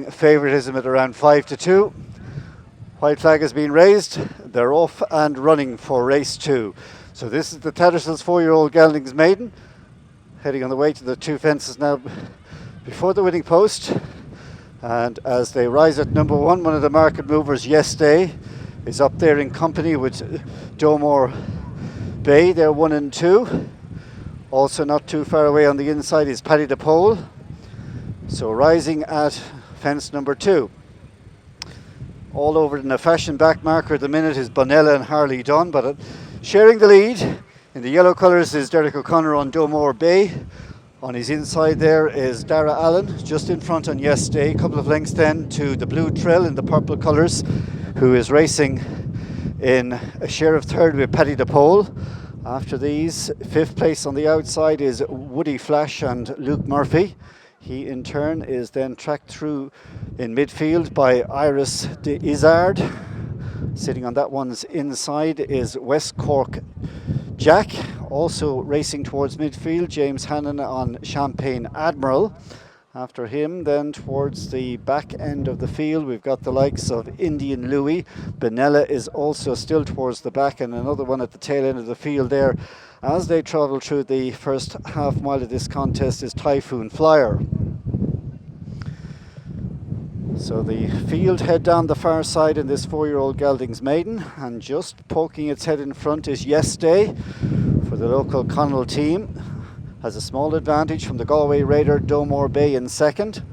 favouritism at around 5-2. White flag has been raised. They're off and running for race 2. So this is the Tattersalls 4-year-old Geldings Maiden, heading on the way to the 2 fences now before the winning post. And as they rise at number 1, one of the market movers, Yesterday, is up there in company with Domore Bay. They're 1 and 2. Also not too far away on the inside is Paddy the Pole. So rising at fence number 2. All over in a fashion back marker at the minute is Bonella and Harley Dunn, but sharing the lead in the yellow colours is Derek O'Connor on Domore Bay. On his inside there is Dara Allen, just in front on Yesterday. A couple of lengths then to the Blue Trill in the purple colours, who is racing in a share of third with Paddy the Pole. After these, 5th place on the outside is Woody Flash and Luke Murphy. He in turn is then tracked through in midfield by Iris de Izzard. Sitting on that one's inside is West Cork Jack. Also racing towards midfield, James Hannon on Champagne Admiral. After him then towards the back end of the field we've got the likes of Indian Louis. Benella is also still towards the back, and another one at the tail end of the field there as they travel through the first half mile of this contest is Typhoon Flyer. So the field head down the far side in this 4-year-old Geldings Maiden, and just poking its head in front is Yesterday for the local Connell team. Has a small advantage from the Galway Raider Domore Bay in second.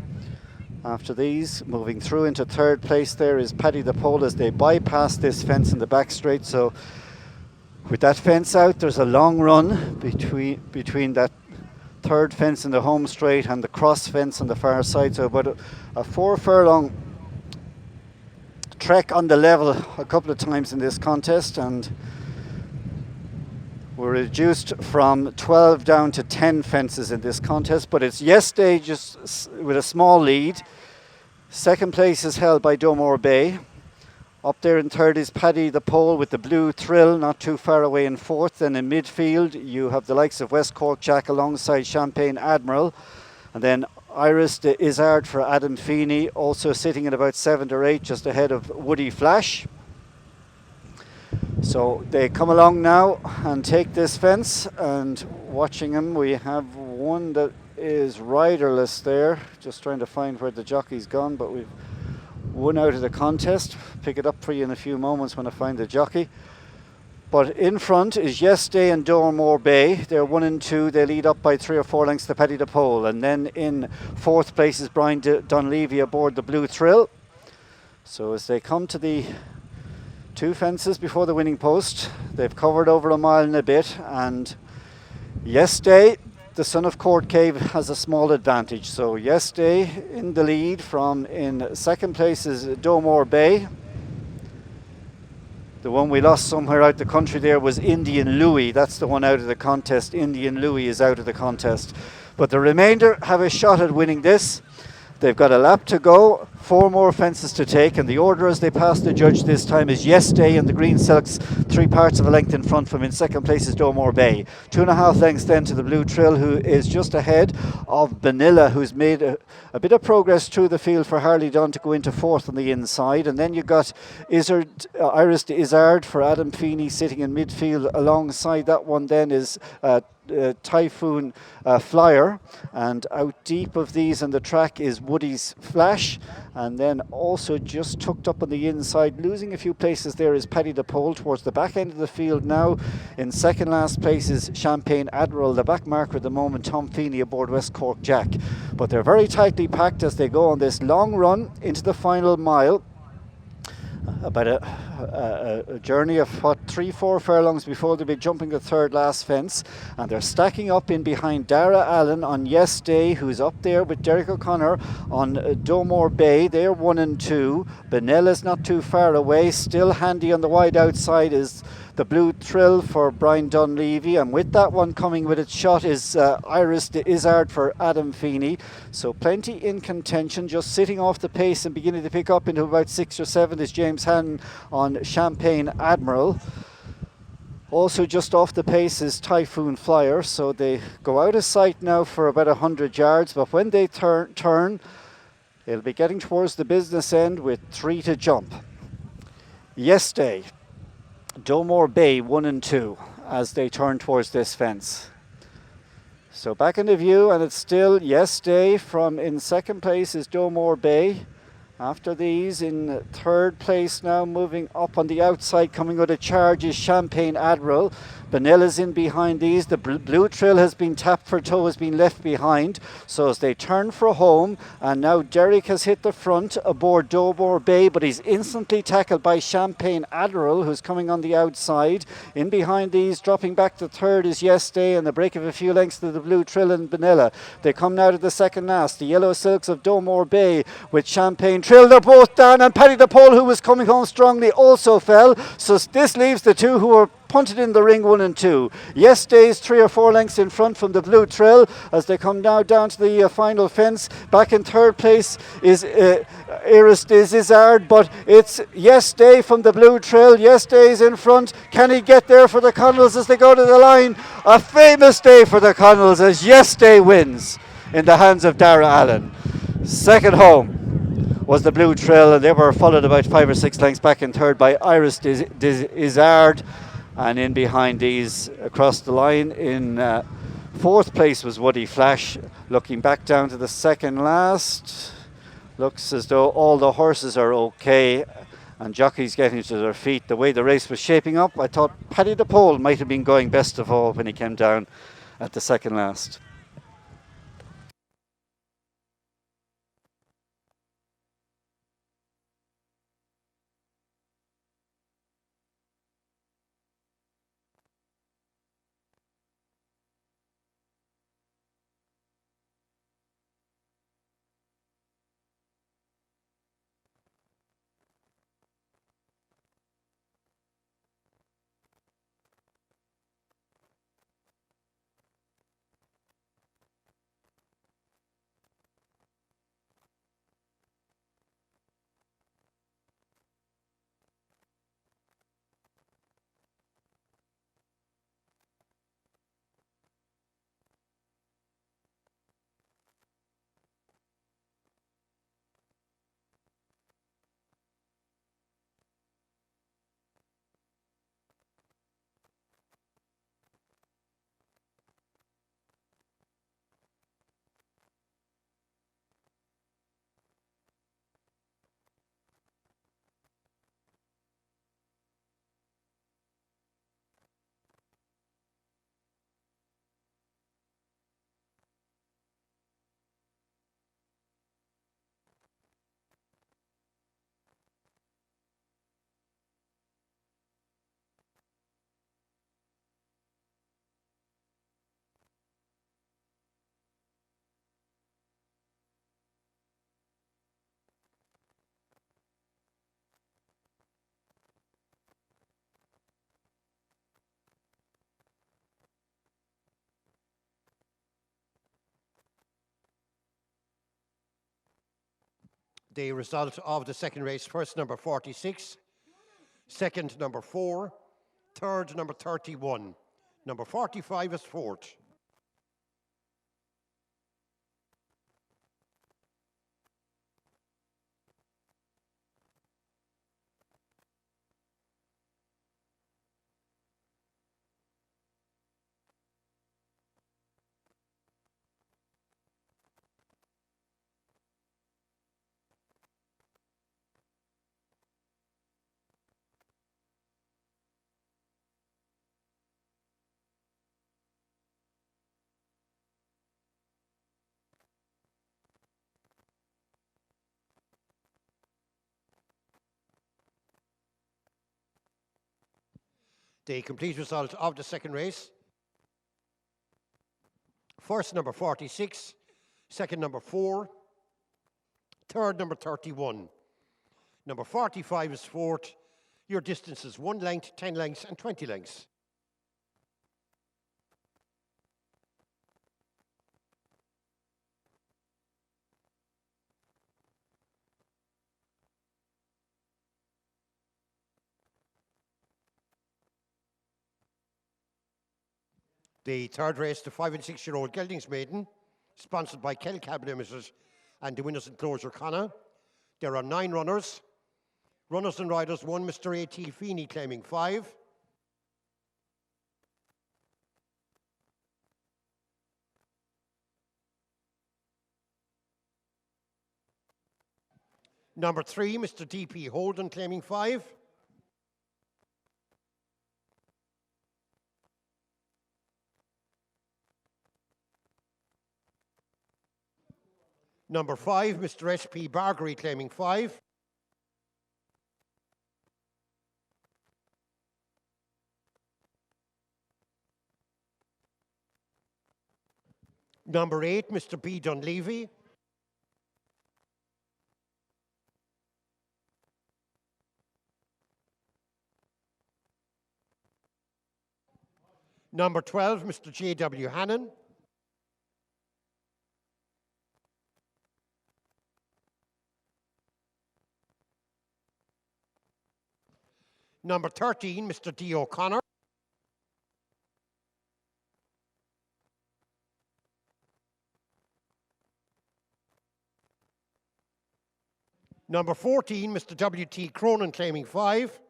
After these, moving through into 3rd place there is Paddy the Pole as they bypass this fence in the back straight. So with that fence out, there's a long run between that 3rd fence in the home straight and the cross fence on the far side. So about a 4 furlong trek on the level a couple of times in this contest, and we're reduced from 12 down to 10 fences in this contest, but it's Yesterday just with a small lead. 2nd place is held by Domore Bay. Up there in 3rd is Paddy the Pole with the Blue Thrill, not too far away in 4th. Then in midfield you have the likes of West Cork Jack alongside Champagne Admiral, and then Iris de Izzard for Adam Feeney, also sitting at about 7th or 8th, just ahead of Woody Flash. So they come along now and take this fence, and watching them we have one that is riderless there, just trying to find where the jockey's gone, but we've one out of the contest. Pick it up for you in a few moments when I find the jockey. But in front is Yesterday and Domore Bay. They're 1 and 2. They lead up by 3 or 4 lengths to Paddy the Pole, and then in 4th place is Brian Dunleavy aboard the Blue Thrill. So as they come to the 2 fences before the winning post, they've covered over a mile and a bit, and Yesterday, the son of Court Cave, has a small advantage. So Yesterday in the lead. From in 2nd place is Domore Bay. The one we lost somewhere out the country there was Indian Louis. That's the one out of the contest. Indian Louis is out of the contest. But the remainder have a shot at winning this. They've got a lap to go, 4 more fences to take, and the order as they pass the judge this time is Yesterday and the Green Silks, 3 parts of a length in front from him. In 2nd place is Domore Bay. 2.5 lengths then to the Blue Trill, who is just ahead of Benilla, who's made a bit of progress through the field for Harley Dunn to go into 4th on the inside. And then you've got Iris de Izzard for Adam Feeney sitting in midfield. Alongside that one then is Typhoon Flyer, and out deep of these on the track is Woody's Flash, and then also just tucked up on the inside, losing a few places there, is Paddy the Pole towards the back end of the field now. In 2nd last place is Champagne Admiral, the back marker at the moment, Tom Feeney aboard West Cork Jack. But they're very tightly packed as they go on this long run into the final mile. About a journey of 3-4 furlongs before they'll be jumping the 3rd last fence, and they're stacking up in behind Dara Allen on Yesterday, who's up there with Derek O'Connor on Domore Bay. They're 1 and 2. Benella's not too far away. Still handy on the wide outside is the Blue Thrill for Brian Dunleavy, and with that one coming with its shot is Iris de Izzard for Adam Feeney. So plenty in contention. Just sitting off the pace and beginning to pick up into about 6 or 7 is James Hannon on Champagne Admiral. Also just off the pace is Typhoon Flyer. So they go out of sight now for about 100 yards, but when they turn It'll be getting towards the business end with 3 to jump. Yes Day, Domore Bay 1 and 2 as they turn towards this fence. So back in the view, and it's still Yes Day. From in second place is Domore Bay. After these, in third place now, moving up on the outside, coming with a charge is Champagne Admiral. Benella's in behind these. The blue trail has been tapped for toe, has been left behind. So as they turn for home, and now Derek has hit the front aboard Domore Bay, but he's instantly tackled by Champagne Admiral, who's coming on the outside. In behind these, dropping back to third is Yes Day, and the break of a few lengths to the blue trail and Benella. They come now to the second last. The yellow silks of Domore Bay with Champagne Trill. They're both down, and Paddy the Pole, who was coming home strongly, also fell. So this leaves the two who are punted in the ring 1 and 2. Yes Day's 3 or 4 lengths in front from the blue trail as they come now down to the final fence. Back in third place is Iris Izard, but it's Yes Day from the blue trail. Yes Day's in front. Can he get there for the Connells as they go to the line? A famous day for the Connells as Yes Day wins in the hands of Dara Allen. Second home was the blue trail, and they were followed about 5 or 6 lengths back in third by Iris Izard. And in behind these, across the line, in fourth place was Woody Flash. Looking back down to the second last, looks as though all the horses are okay and jockeys getting to their feet. The way the race was shaping up, I thought Paddy the Pole might have been going best of all when he came down at the second last. The result of the second race: first number 46, second number 4, third number 31, number 45 is fourth. The complete result of the second race: first number 46, second number 4, third number 31, number 45 is fourth. Your distance is 1 length, 10 lengths and 20 lengths. The third race, the 5 and 6 year old Geldings Maiden, sponsored by Kell Cab Limited and the winner's enclosure, Connor. There are 9 runners. Runners and riders, 1, Mr. A.T. Feeney claiming 5. Number 3, Mr. D.P. Holden claiming 5. Number 5, Mr. S.P. Bargery claiming 5. Number 8, Mr. B. Dunleavy. Number 12, Mr. J.W. Hannon. Number 13, Mr. D. O'Connor. Number 14, Mr. W.T. Cronin claiming 5.